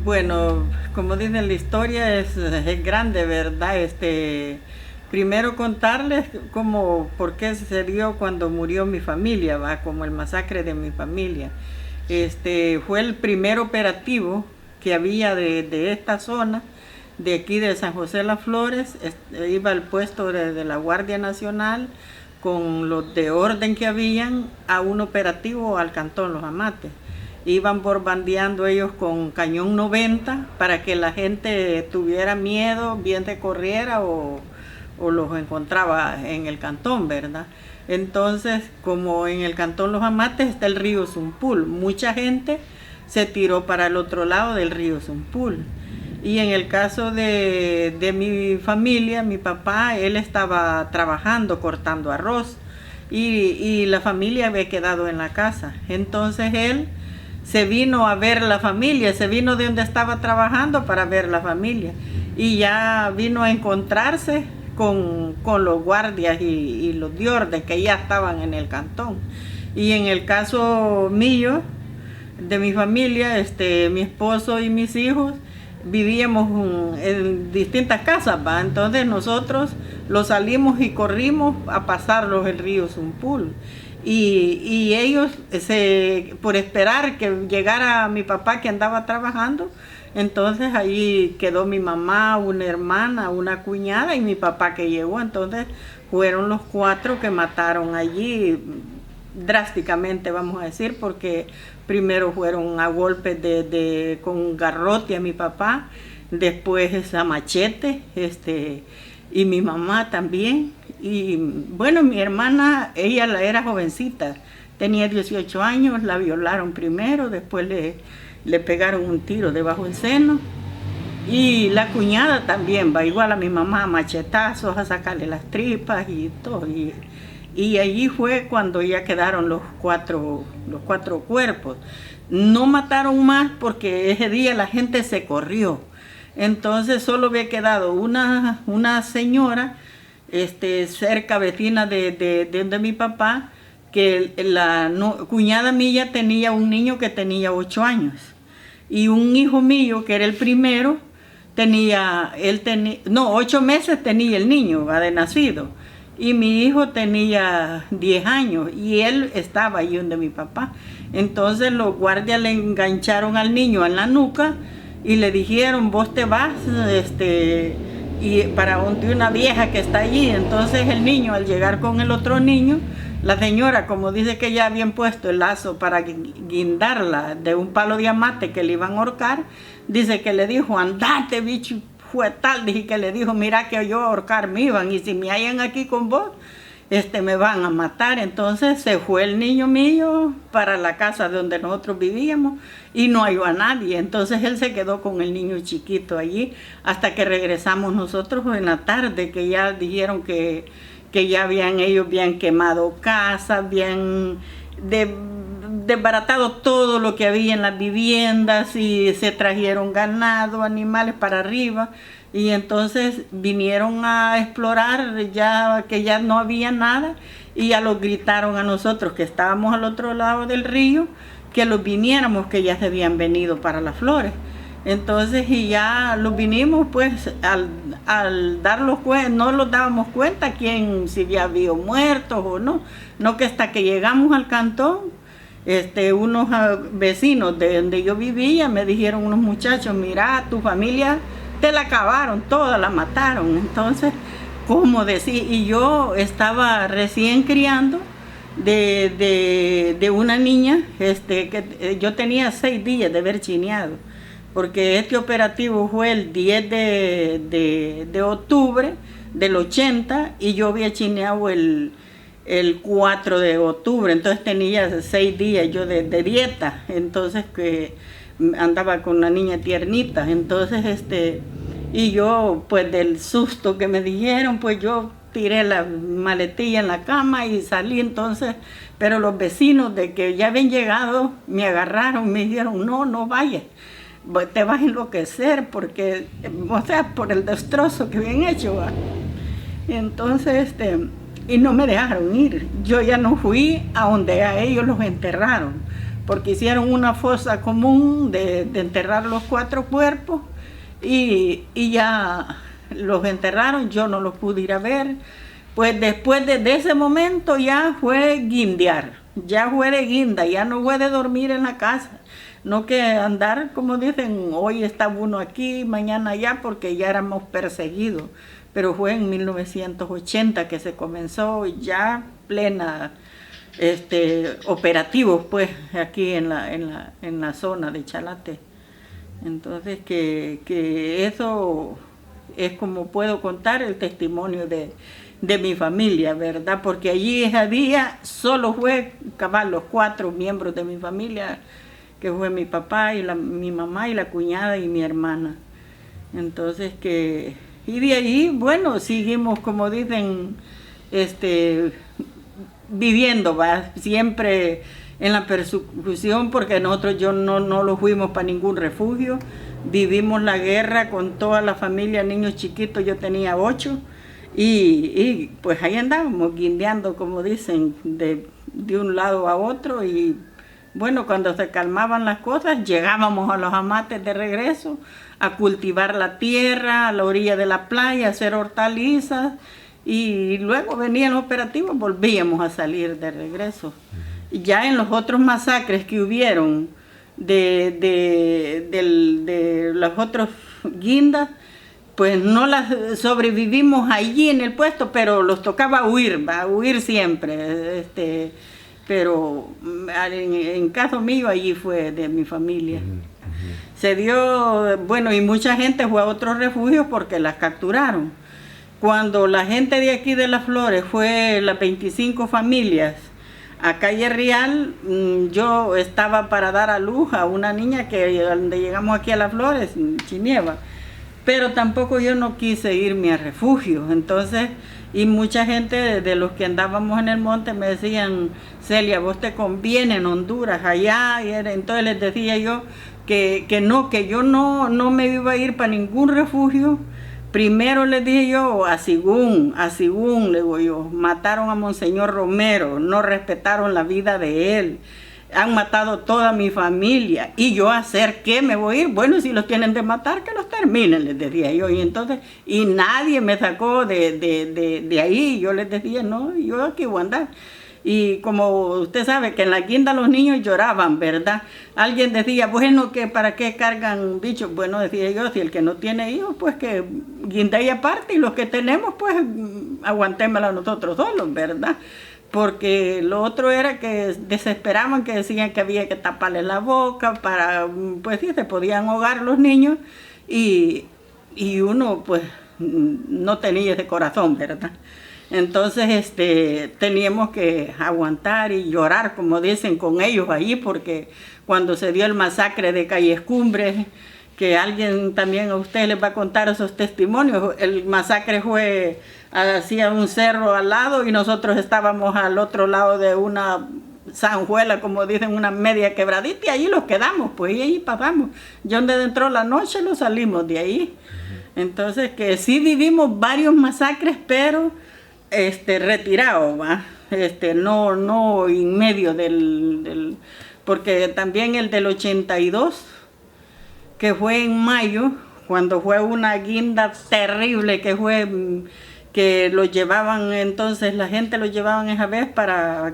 Bueno, como dice la historia, es grande, ¿verdad? Primero contarles cómo, por qué se dio cuando murió mi familia, va, como el masacre de mi familia. Fue el primer operativo que había de esta zona, de aquí de San José Las Flores. Iba al puesto de la Guardia Nacional con los de orden que habían a un operativo al Cantón Los Amates. Iban bombardeando ellos con cañón 90 para que la gente tuviera miedo, bien se corriera o los encontraba en el cantón, ¿verdad? Entonces, como en el Cantón Los Amates está el río Zumpul, mucha gente se tiró para el otro lado del río Zumpul. Y en el caso de mi familia, mi papá, él estaba trabajando, cortando arroz, y la familia había quedado en la casa. Entonces él se vino a ver la familia, se vino de donde estaba trabajando para ver la familia. Y ya vino a encontrarse con los guardias y los de orden que ya estaban en el cantón. Y en el caso mío, de mi familia, mi esposo y mis hijos, vivíamos en distintas casas, ¿va? Entonces nosotros los salimos y corrimos a pasarlos el río Zumpul. Y ellos, por esperar que llegara mi papá que andaba trabajando, entonces allí quedó mi mamá, una hermana, una cuñada y mi papá que llegó. Entonces fueron los cuatro que mataron allí drásticamente, vamos a decir, porque primero fueron a golpes con garrote a mi papá, después a machete, y mi mamá también. Y bueno, mi hermana, ella era jovencita, tenía 18 años, la violaron primero, después le pegaron un tiro debajo del seno. Y la cuñada también, va igual a mi mamá, a machetazos, a sacarle las tripas y todo. Y allí fue cuando ya quedaron los cuatro cuerpos. No mataron más porque ese día la gente se corrió. Entonces solo había quedado una señora cerca, vecina de mi papá, que la cuñada mía tenía un niño que tenía 8 años. Y un hijo mío, que era el primero, 8 meses tenía el niño, de nacido. Y mi hijo tenía 10 años y él estaba ahí donde mi papá. Entonces los guardias le engancharon al niño en la nuca y le dijeron, vos te vas y para donde una vieja que está allí. Entonces el niño, al llegar con el otro niño, la señora, como dice que ya habían puesto el lazo para guindarla de un palo de amate que le iban a ahorcar, dice que le dijo, andate, bicho. Fue tal, dije, que le dijo, mira que yo a ahorcar me iban y si me hallan aquí con vos, me van a matar. Entonces se fue el niño mío para la casa donde nosotros vivíamos y no halló a nadie. Entonces él se quedó con el niño chiquito allí hasta que regresamos nosotros en la tarde, que ya dijeron que ya ellos habían quemado casas, habían desbaratado todo lo que había en las viviendas y se trajeron ganado, animales para arriba. Y entonces vinieron a explorar ya que ya no había nada y ya los gritaron a nosotros que estábamos al otro lado del río que los viniéramos, que ya se habían venido para Las Flores. Entonces, y ya los vinimos, pues al darlos cuenta, no los dábamos cuenta si ya había muertos o no. No, que hasta que llegamos al cantón, unos vecinos de donde yo vivía me dijeron unos muchachos, mira, tu familia te la acabaron, toda la mataron. Entonces, ¿cómo decir? Y yo estaba recién criando de una niña, que yo tenía 6 días de haber chineado, porque este operativo fue el 10 de octubre del 80 y yo había chineado el 4 de octubre, entonces tenía 6 días yo de dieta, entonces que andaba con una niña tiernita. Entonces y yo, pues del susto que me dijeron, pues yo tiré la maletilla en la cama y salí. Entonces, pero los vecinos de que ya habían llegado me agarraron, me dijeron, no vayas, te vas a enloquecer porque, o sea, por el destrozo que habían hecho, ¿va? Entonces, y no me dejaron ir. Yo ya no fui a donde a ellos los enterraron, porque hicieron una fosa común de enterrar los 4 cuerpos y ya los enterraron, yo no los pude ir a ver. Pues después de ese momento ya fue guindear, ya fue de guinda, ya no fue de dormir en la casa, no que andar, como dicen, hoy está uno aquí, mañana allá, porque ya éramos perseguidos. Pero fue en 1980 que se comenzó ya plena operativos, pues, aquí en la zona de Chalate. Entonces que eso es como puedo contar el testimonio de mi familia, ¿verdad? Porque allí ese día solo fue cabal los 4 miembros de mi familia, que fue mi papá y mi mamá y la cuñada y mi hermana. Entonces y de ahí, bueno, seguimos, como dicen, viviendo, ¿va? Siempre en la persecución, porque nosotros no lo fuimos para ningún refugio. Vivimos la guerra con toda la familia, niños chiquitos, yo tenía 8, y pues ahí andábamos guindeando, como dicen, de un lado a otro, y bueno, cuando se calmaban las cosas, llegábamos a los amates de regreso, a cultivar la tierra, a la orilla de la playa, a hacer hortalizas, y luego venían los operativos, volvíamos a salir de regreso. Y ya en los otros masacres que hubieron de los otros guindas, pues no las sobrevivimos allí en el puesto, pero los tocaba huir, ¿va? Huir siempre. Pero en caso mío, allí fue de mi familia. Se dio, bueno, y mucha gente fue a otros refugios porque las capturaron. Cuando la gente de aquí de Las Flores fue las 25 familias a Calle Real, yo estaba para dar a luz a una niña donde llegamos aquí a Las Flores, en Chinieva, pero tampoco yo no quise irme a refugio. Entonces, y mucha gente de los que andábamos en el monte me decían, Celia, vos te conviene en Honduras, allá, entonces les decía yo que yo no me iba a ir para ningún refugio. Primero les dije yo, a Sigún, le digo yo, mataron a Monseñor Romero, no respetaron la vida de él, han matado toda mi familia, y yo a hacer qué me voy a ir. Bueno, si los tienen de matar, que los terminen, les decía yo. Y entonces, y nadie me sacó de ahí. Yo les decía, no, yo aquí voy a andar. Y como usted sabe que en la guinda los niños lloraban, ¿verdad? Alguien decía, bueno, que ¿para qué cargan bichos? Bueno, decía yo, si el que no tiene hijos, pues que guinda y aparte, y los que tenemos, pues aguantémosla nosotros solos, ¿verdad? Porque lo otro era que desesperaban, que decían que había que taparle la boca para, pues sí, se podían ahogar los niños, y uno, pues, no tenía ese corazón, ¿verdad? Entonces teníamos que aguantar y llorar, como dicen, con ellos allí, porque cuando se dio el masacre de Calles Cumbres, que alguien también a ustedes les va a contar esos testimonios, el masacre fue hacia un cerro al lado y nosotros estábamos al otro lado de una zanjuela, como dicen, una media quebradita, y allí los quedamos, pues, y ahí pasamos. Ya donde entró la noche lo salimos de ahí. Entonces que sí vivimos varios masacres, pero retirado, ¿va? No en medio porque también el del 82, que fue en mayo, cuando fue una guinda terrible, que los llevaban, entonces la gente los llevaban esa vez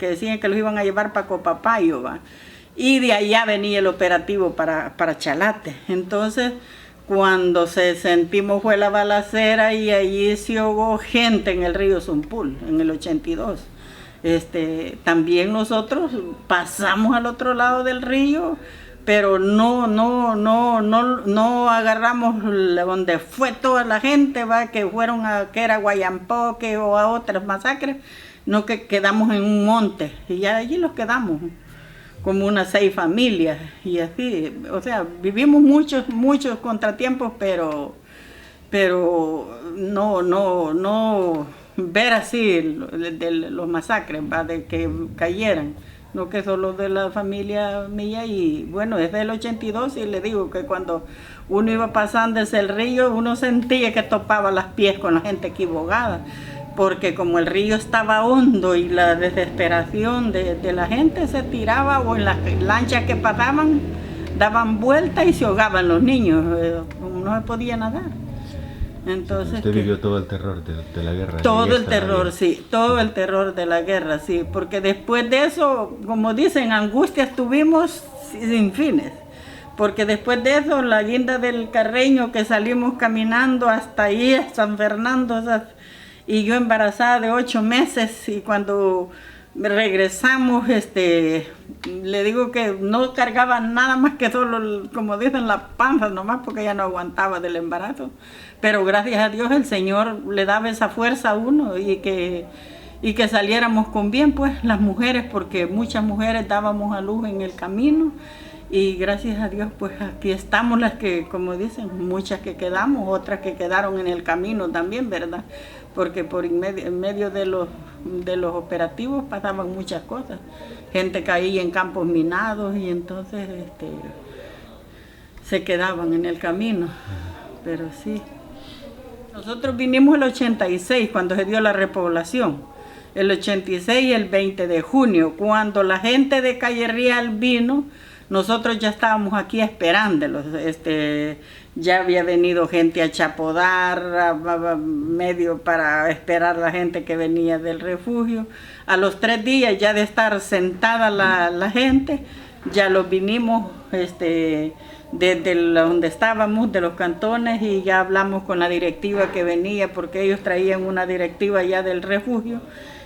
que decían que los iban a llevar para Copapayo, ¿va? Y de allá venía el operativo para Chalate. Entonces, cuando sentimos fue la balacera, y allí se ahogó gente en el río Zumpul, en el 82. También nosotros pasamos al otro lado del río, pero no agarramos donde fue toda la gente, ¿va? Que era Guayampoque o a otras masacres, no, que quedamos en un monte, y ya allí los quedamos, como unas 6 familias, y así, o sea, vivimos muchos contratiempos, pero no ver así los masacres, ¿va? De que cayeran, no que solo de la familia mía. Y bueno, desde el 82, y le digo que cuando uno iba pasando ese el río, uno sentía que topaba las pies con la gente equivocada, porque como el río estaba hondo y la desesperación de la gente se tiraba, o en las lanchas que pasaban daban vueltas y se ahogaban los niños, no se podía nadar. Entonces, usted vivió todo el terror de la guerra. Todo el terror, sí, todo el terror de la guerra, sí, porque después de eso, como dicen, angustias tuvimos sin fines, porque después de eso, la guinda del Carreño, que salimos caminando hasta ahí, a San Fernando, y yo embarazada de 8 meses, y cuando regresamos, le digo que no cargaba nada más que solo, como dicen, la panza nomás, porque ya no aguantaba del embarazo. Pero gracias a Dios el Señor le daba esa fuerza a uno y que saliéramos con bien, pues, las mujeres, porque muchas mujeres dábamos a luz en el camino. Y gracias a Dios, pues aquí estamos las que, como dicen, muchas que quedamos, otras que quedaron en el camino también, ¿verdad? Porque en medio de los operativos pasaban muchas cosas. Gente caía en campos minados y entonces se quedaban en el camino. Pero sí. Nosotros vinimos el 86, cuando se dio la repoblación. El 86 y el 20 de junio, cuando la gente de Calle Real vino, nosotros ya estábamos aquí esperándolos. Ya había venido gente a Chapodar, medio para esperar a la gente que venía del refugio. A los 3 días ya de estar sentada la gente, ya los vinimos desde donde estábamos, de los cantones, y ya hablamos con la directiva que venía, porque ellos traían una directiva ya del refugio,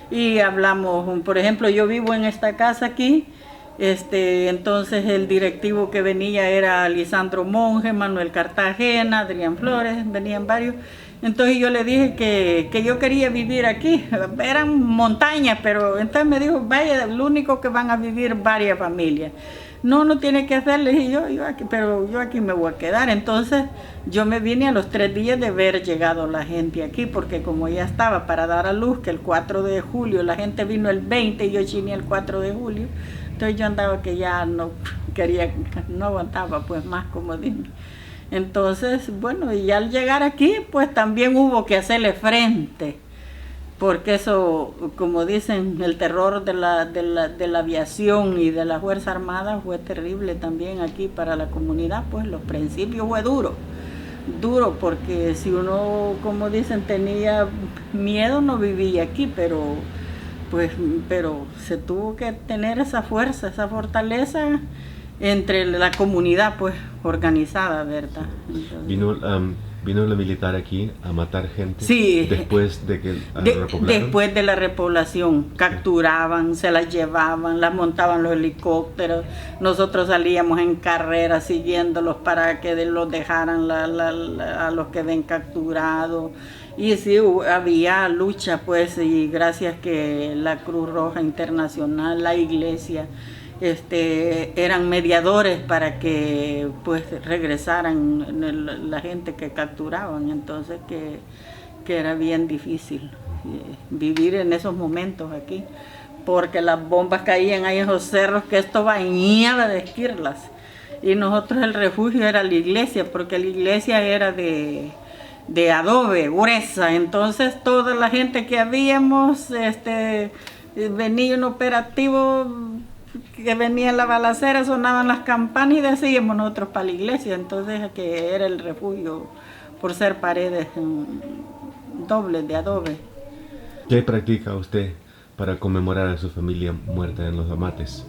y hablamos, por ejemplo, yo vivo en esta casa aquí. Entonces el directivo que venía era Lisandro Monge, Manuel Cartagena, Adrián Flores, venían varios. Entonces yo le dije que yo quería vivir aquí. Eran montañas, pero entonces me dijo, vaya, lo único que van a vivir varias familias. No tiene que hacer, le dije yo aquí, pero yo aquí me voy a quedar. Entonces yo me vine a los 3 días de haber llegado la gente aquí, porque como ya estaba para dar a luz, que el 4 de julio, la gente vino el 20 y yo chiné el 4 de julio. Entonces yo andaba que ya no quería, no aguantaba pues más, como dije. Entonces, bueno, y al llegar aquí, pues también hubo que hacerle frente, porque eso, como dicen, el terror de la aviación y de la Fuerza Armada fue terrible también aquí para la comunidad. Pues los principios fue duro, porque si uno, como dicen, tenía miedo, no vivía aquí, pero se tuvo que tener esa fuerza, esa fortaleza entre la comunidad, pues, organizada, ¿verdad? Entonces, ¿Vino la militar aquí a matar gente? Sí. Después de que repoblaron. Después de la repoblación, capturaban, se las llevaban, las montaban los helicópteros. Nosotros salíamos en carrera siguiéndolos para que los dejaran a los que ven capturados. Y sí, había lucha, pues, y gracias que la Cruz Roja Internacional, la Iglesia, eran mediadores para que pues regresaran la gente que capturaban. Entonces que era bien difícil vivir en esos momentos aquí, porque las bombas caían ahí en esos cerros, que esto bañaba de esquirlas, y nosotros el refugio era la iglesia, porque la iglesia era de adobe, gruesa. Entonces toda la gente que habíamos, venía un operativo, que venía la balacera, sonaban las campanas y decíamos nosotros para la iglesia. Entonces que era el refugio por ser paredes dobles de adobe. ¿Qué practica usted para conmemorar a su familia muerta en los Amates?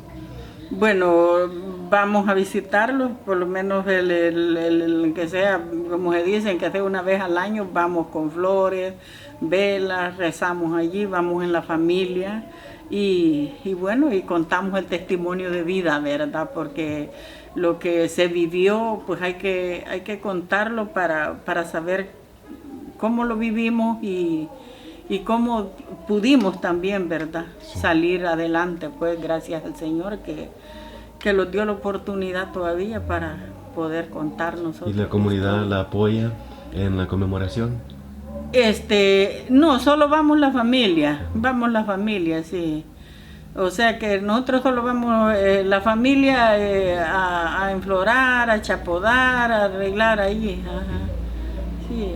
Bueno, vamos a visitarlos, por lo menos el que sea, como se dicen, que sea una vez al año, vamos con flores, velas, rezamos allí, vamos en la familia y bueno, y contamos el testimonio de vida, ¿verdad? Porque lo que se vivió, pues hay que contarlo para saber cómo lo vivimos y cómo pudimos también, ¿verdad? Sí. Salir adelante, pues gracias al Señor que nos dio la oportunidad todavía para poder contar nosotros. ¿Y la comunidad la apoya en la conmemoración? No, solo vamos la familia, sí. O sea que nosotros solo vamos la familia a enflorar, a chapodar, a arreglar ahí. Ajá. Sí.